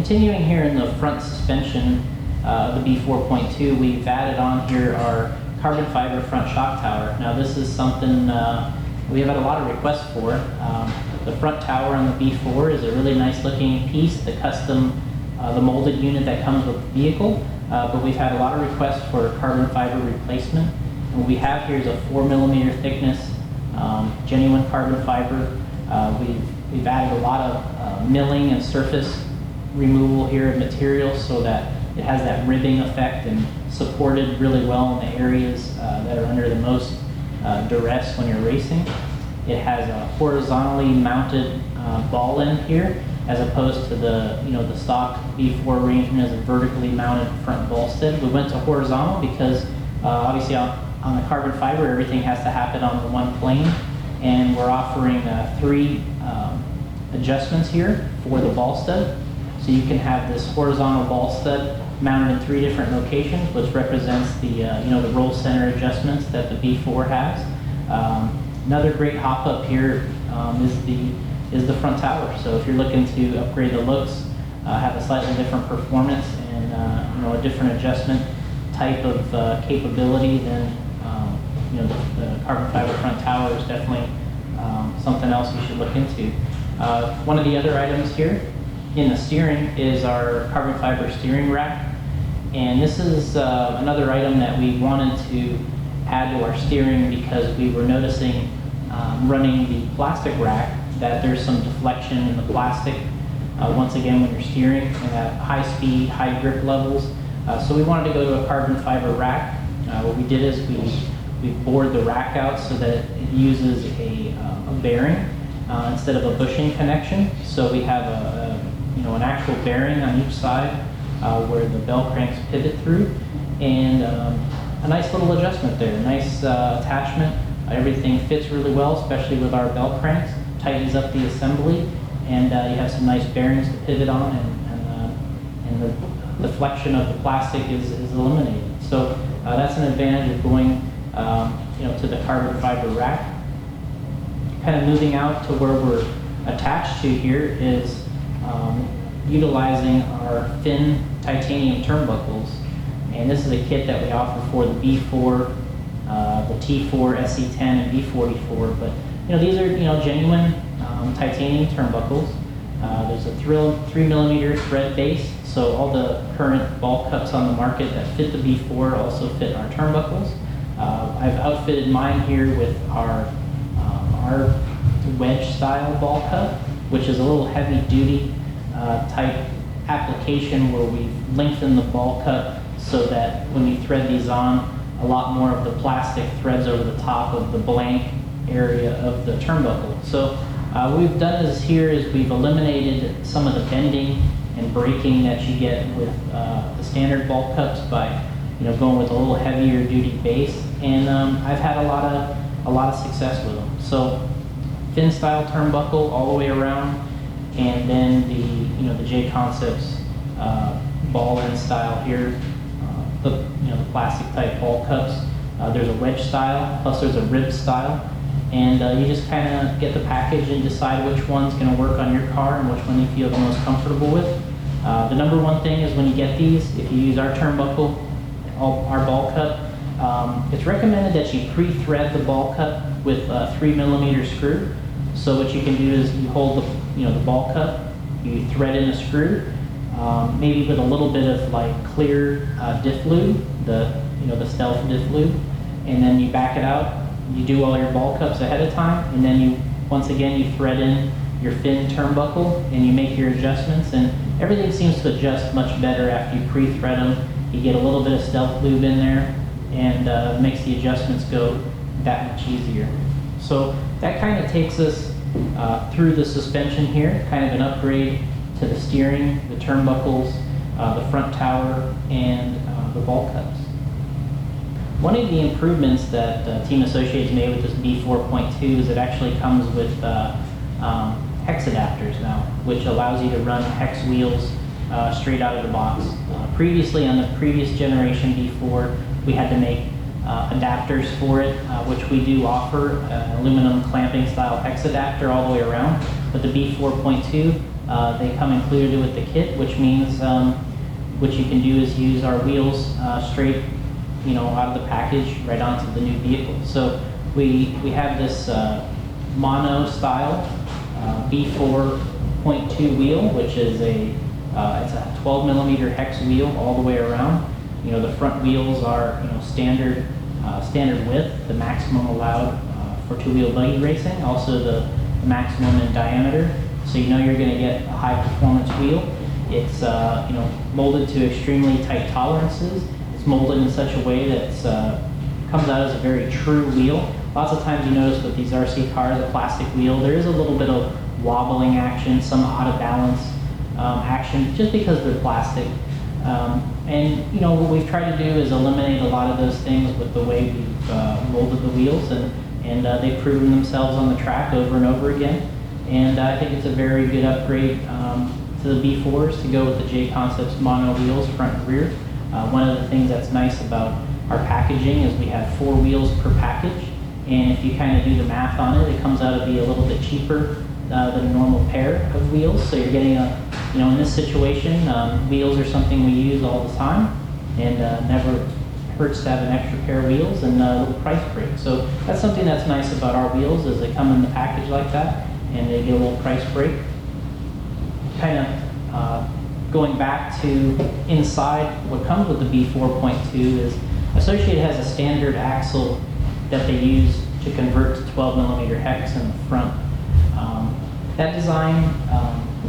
continuing here in the front suspension of the B4.2, we've added on here our carbon fiber front shock tower. Now this is something we have had a lot of requests for. The front tower on the B4 is a really nice looking piece, the custom, the molded unit that comes with the vehicle, but we've had a lot of requests for carbon fiber replacement. And what we have here is a 4mm thickness genuine carbon fiber. We've added a lot of milling and surface removal here of materials so that it has that ribbing effect and supported really well in the areas that are under the most duress when you're racing. It has a horizontally mounted ball end here, as opposed to the the stock B4 arrangement as a vertically mounted front ball stem. We went to horizontal because obviously on the carbon fiber everything has to happen on the one plane, and we're offering 3 adjustments here for the ball stud. So you can have this horizontal ball stud mounted in 3 different locations, which represents the the roll center adjustments that the B4 has. Another great hop up here is the front tower. So if you're looking to upgrade the looks, have a slightly different performance, and a different adjustment type of capability, then the carbon fiber front tower is definitely something else you should look into. One of the other items here in the steering is our carbon fiber steering rack, and this is another item that we wanted to add to our steering because we were noticing running the plastic rack that there's some deflection in the plastic once again when you're steering and at high speed, high grip levels. So we wanted to go to a carbon fiber rack. What we did is we bored the rack out so that it uses a bearing instead of a bushing connection. So we have an actual bearing on each side where the bell cranks pivot through, and a nice little adjustment there, nice attachment. Everything fits really well, especially with our bell cranks. Tightens up the assembly, and you have some nice bearings to pivot on, and the deflection of the plastic is eliminated. So that's an advantage of going to the carbon fiber rack. Kind of moving out to where we're attached to here is utilizing our thin titanium turnbuckles, and this is a kit that we offer for the B4, the T4, SE10, and B44. But these are genuine titanium turnbuckles. There's a 3mm thread base, so all the current ball cups on the market that fit the B4 also fit our turnbuckles. I've outfitted mine here with our wedge style ball cup, which is a little heavy duty type application where we lengthen the ball cup so that when you thread these on, a lot more of the plastic threads over the top of the blank area of the turnbuckle. So what we've done here is we've eliminated some of the bending and braking that you get with the standard ball cups by going with a little heavier duty base, and I've had a lot of success with them. So fin style turnbuckle all the way around, and then the JConcepts ball end style here, the plastic type ball cups. There's a wedge style, plus there's a rib style, and you just kind of get the package and decide which one's going to work on your car and which one you feel the most comfortable with. The number one thing is when you get these, if you use our turnbuckle, our ball cup, it's recommended that you pre-thread the ball cup with a 3mm screw. So what you can do is you hold the ball cup, you thread in a screw, maybe with a little bit of clear diff lube, the stealth diff lube, and then you back it out. You do all your ball cups ahead of time, and then once again you thread in your fin turnbuckle and you make your adjustments, and everything seems to adjust much better after you pre-thread them. You get a little bit of stealth lube in there, and makes the adjustments go that much easier. So that kind of takes us through the suspension here, kind of an upgrade to the steering, the turnbuckles, the front tower, and the ball cups. One of the improvements that Team Associated made with this B4.2 is it actually comes with hex adapters now, which allows you to run hex wheels straight out of the box. Previously, on the previous generation B4, we had to make adapters for it, which we do offer, aluminum clamping style hex adapter all the way around. But the B4.2, they come included with the kit, which means what you can do is use our wheels straight, out of the package right onto the new vehicle. So we have this mono style B4.2 wheel, which is it's a 12 millimeter hex wheel all the way around. The front wheels are standard width, the maximum allowed for two-wheel buggy racing, also the maximum in diameter. So you're going to get a high performance wheel. It's molded to extremely tight tolerances. It's molded in such a way that it comes out as a very true wheel. Lots of times you notice with these RC cars, a plastic wheel, there is a little bit of wobbling action, some out of balance action, just because they're plastic. And what we've tried to do is eliminate a lot of those things with the way we've molded the wheels, and they've proven themselves on the track over and over again. And I think it's a very good upgrade to the B4s to go with the JConcepts mono wheels front and rear. One of the things that's nice about our packaging is we have 4 wheels per package, and if you kind of do the math on it, it comes out to be a little bit cheaper than a normal pair of wheels. So you're getting in this situation, wheels are something we use all the time, and never hurts to have an extra pair of wheels and a little price break. So that's something that's nice about our wheels, is they come in the package like that, and they get a little price break. Kind of going back to inside, what comes with the B4.2 is Associated has a standard axle that they use to convert to 12 millimeter hex in the front. That design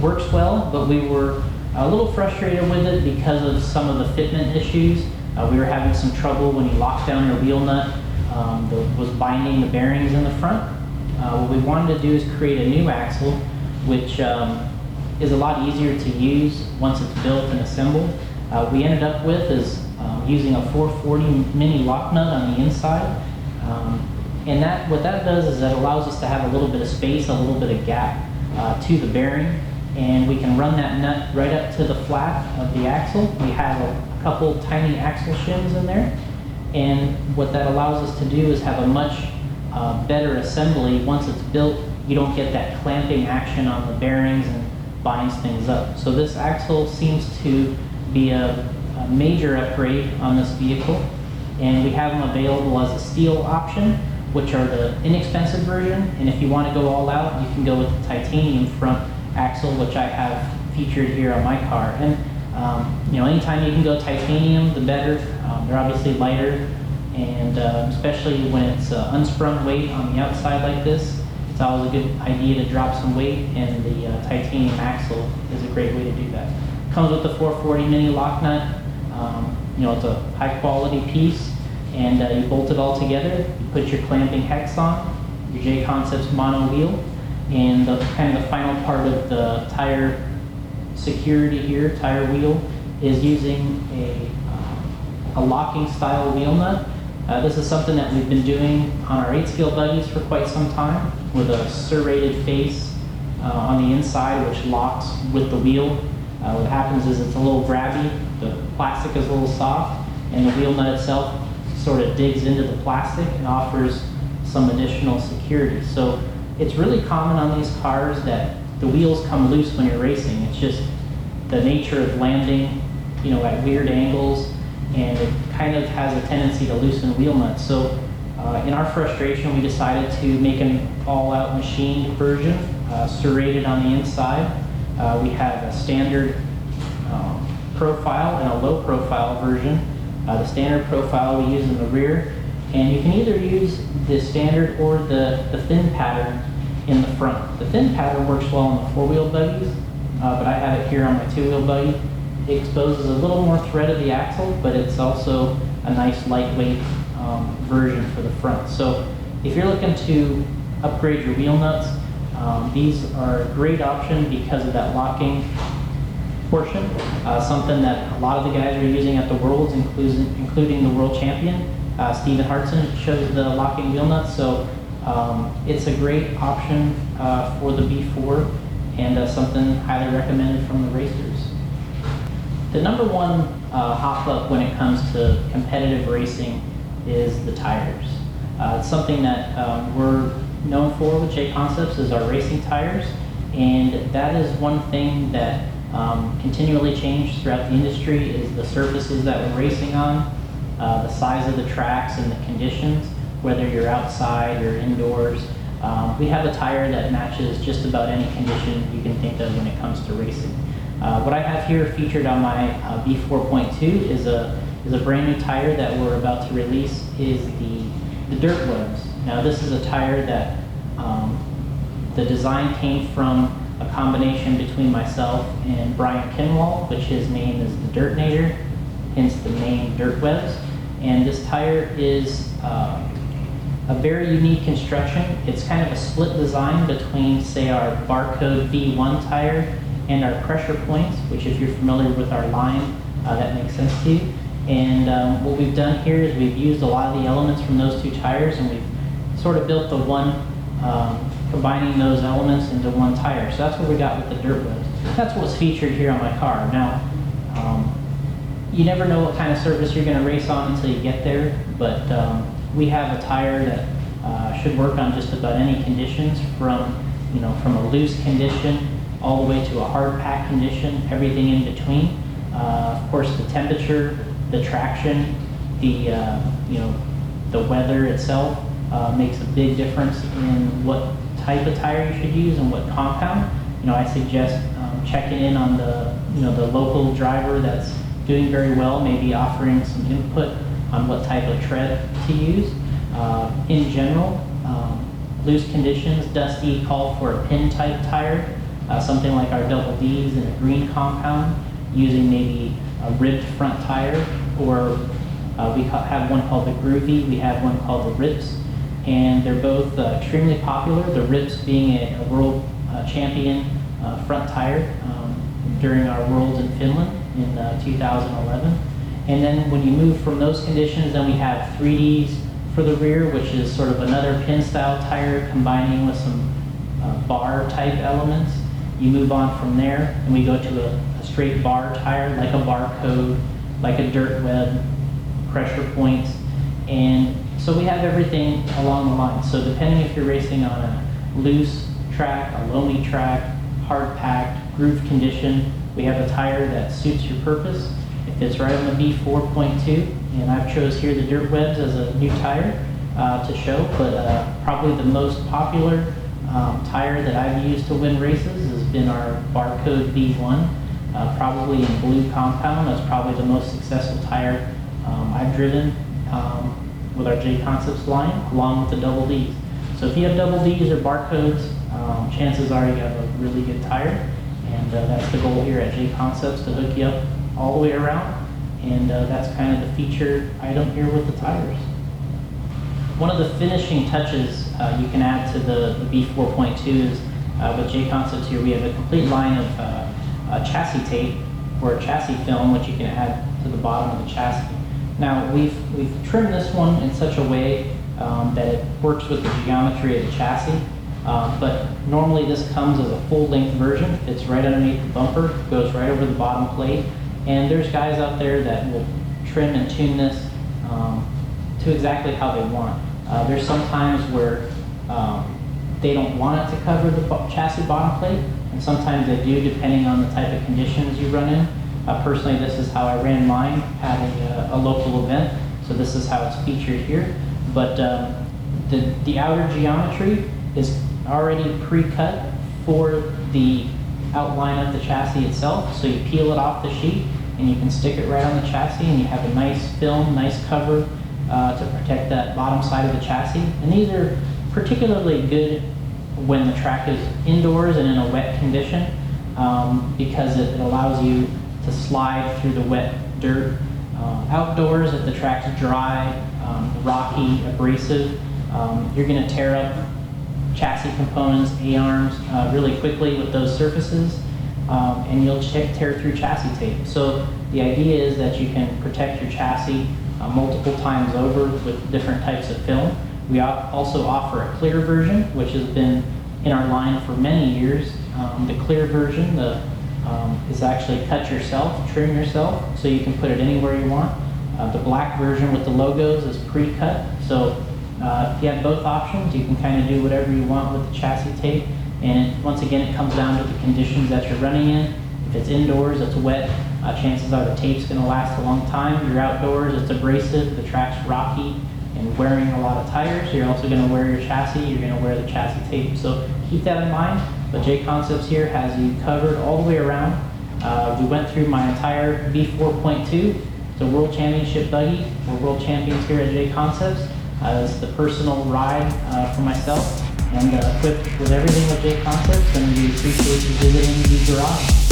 works well, but we were a little frustrated with it because of some of the fitment issues. We were having some trouble when you lock down your wheel nut that was binding the bearings in the front. What we wanted to do is create a new axle, which is a lot easier to use once it's built and assembled. We ended up with is using a 440 mini lock nut on the inside. And what that does is that allows us to have a little bit of space, a little bit of gap to the bearing, and we can run that nut right up to the flat of the axle. We have a couple tiny axle shims in there, and what that allows us to do is have a much better assembly. Once it's built, you don't get that clamping action on the bearings and binds things up. So this axle seems to be a major upgrade on this vehicle, and we have them available as a steel option, which are the inexpensive version. And if you want to go all out, you can go with the titanium front axle, which I have featured here on my car. And anytime you can go titanium, the better. They're obviously lighter, and especially when it's unsprung weight on the outside like this, it's always a good idea to drop some weight, and the titanium axle is a great way to do that. Comes with the 440 mini lock nut. It's a high quality piece, and you bolt it all together. You put your clamping hex on, your JConcepts mono wheel, and the final part of the tire security here, tire wheel, is using a locking style wheel nut. This is something that we've been doing on our 8-scale buggies for quite some time, with a serrated face on the inside, which locks with the wheel. What happens is it's a little grabby, the plastic is a little soft, and the wheel nut itself sort of digs into the plastic and offers some additional security. So it's really common on these cars that the wheels come loose when you're racing. It's just the nature of landing, at weird angles, and it kind of has a tendency to loosen wheel nuts. So in our frustration, we decided to make an all-out machined version, serrated on the inside. We have a standard profile and a low profile version. The standard profile we use in the rear, and you can either use the standard or the thin pattern in the front. The thin pattern works well on the 4-wheel buggies, but I have it here on my 2-wheel buggy. It exposes a little more thread of the axle, but it's also a nice lightweight version for the front. So if you're looking to upgrade your wheel nuts, these are a great option because of that locking portion, something that a lot of the guys are using at the Worlds, including the world champion, Stephen Hartson, chose the locking wheel nuts. So it's a great option for the B4, and something highly recommended from the racers. The number one hop-up when it comes to competitive racing is the tires. It's something that we're known for with JConcepts is our racing tires, and that is one thing that continually changed throughout the industry is the surfaces that we're racing on, the size of the tracks and the conditions, whether you're outside or indoors. We have a tire that matches just about any condition you can think of when it comes to racing. What I have here featured on my B4.2 is a brand new tire that we're about to release is the Dirt Webs. Now this is a tire that the design came from a combination between myself and Brian Kinwall, which his name is the Dirtnator, hence the name Dirt Webs. And this tire is a very unique construction. It's kind of a split design between, say, our Barcode V1 tire and our pressure points, which if you're familiar with our line, that makes sense to you. And what we've done here is we've used a lot of the elements from those two tires, and we've sort of built the one, combining those elements into one tire. So that's what we got with the Dirt Webs. That's what's featured here on my car. Now, you never know what kind of surface you're going to race on until you get there, but we have a tire that should work on just about any conditions, from a loose condition all the way to a hard pack condition, everything in between. Of course, the temperature, the traction, the weather itself makes a big difference in what type of tire you should use and what compound. I suggest checking in on the local driver that's doing very well, maybe offering some input on what type of tread to use. In general, loose conditions, dusty, call for a pin type tire, something like our Double D's in a green compound, using maybe a ribbed front tire, or we have one called the Groovy, we have one called the Rips, and they're both extremely popular, the Rips being a world champion front tire during our Worlds in Finland in 2011. And then when you move from those conditions, then we have 3Ds for the rear, which is sort of another pin style tire combining with some bar type elements. You move on from there and we go to a straight bar tire, like a Barcode, like a Dirt Web, pressure points. And so we have everything along the line. So depending if you're racing on a loose track, a loamy track, hard packed, groove condition, we have a tire that suits your purpose. It fits right on the B4.2, and I've chose here the Dirt Webs as a new tire to show, but probably the most popular tire that I've used to win races has been our Barcode V1, probably in blue compound. That's probably the most successful tire I've driven with our JConcepts line, along with the Double D's. So if you have Double D's or Barcodes, chances are you have a really good tire, and that's the goal here at JConcepts, to hook you up all the way around, and that's kind of the featured item here with the tires. One of the finishing touches you can add to the B4.2 is with JConcepts here we have a complete line of chassis tape, or chassis film, which you can add to the bottom of the chassis. Now we've trimmed this one in such a way that it works with the geometry of the chassis, but normally this comes as a full-length version. It's right underneath the bumper, goes right over the bottom plate, and there's guys out there that will trim and tune this to exactly how they want. There's some times where they don't want it to cover the chassis bottom plate, and sometimes they do, depending on the type of conditions you run in. Personally, this is how I ran mine at a local event, so this is how it's featured here. But the outer geometry is already pre-cut for the outline of the chassis itself, so you peel it off the sheet and you can stick it right on the chassis, and you have a nice film, nice cover to protect that bottom side of the chassis. And these are particularly good when the track is indoors and in a wet condition, because it allows you to slide through the wet dirt. Outdoors, if the track's dry, rocky, abrasive, you're going to tear up chassis components, A-arms, really quickly with those surfaces, and you'll tear through chassis tape. So the idea is that you can protect your chassis multiple times over with different types of film. We also offer a clear version, which has been in our line for many years. The clear version is actually cut yourself, trim yourself, so you can put it anywhere you want. The black version with the logos is pre-cut, so if you have both options, you can kind of do whatever you want with the chassis tape. And once again, it comes down to the conditions that you're running in. If it's indoors, it's wet, chances are the tape's going to last a long time. If you're outdoors, it's abrasive, the track's rocky, and wearing a lot of tires. You're also going to wear your chassis, you're going to wear the chassis tape. So keep that in mind. But JConcepts here has you covered all the way around. We went through my entire B4.2. It's a world championship buggy. We're world champions here at JConcepts. It's the personal ride for myself, and equipped with everything of JConcepts, and we appreciate you visiting the garage.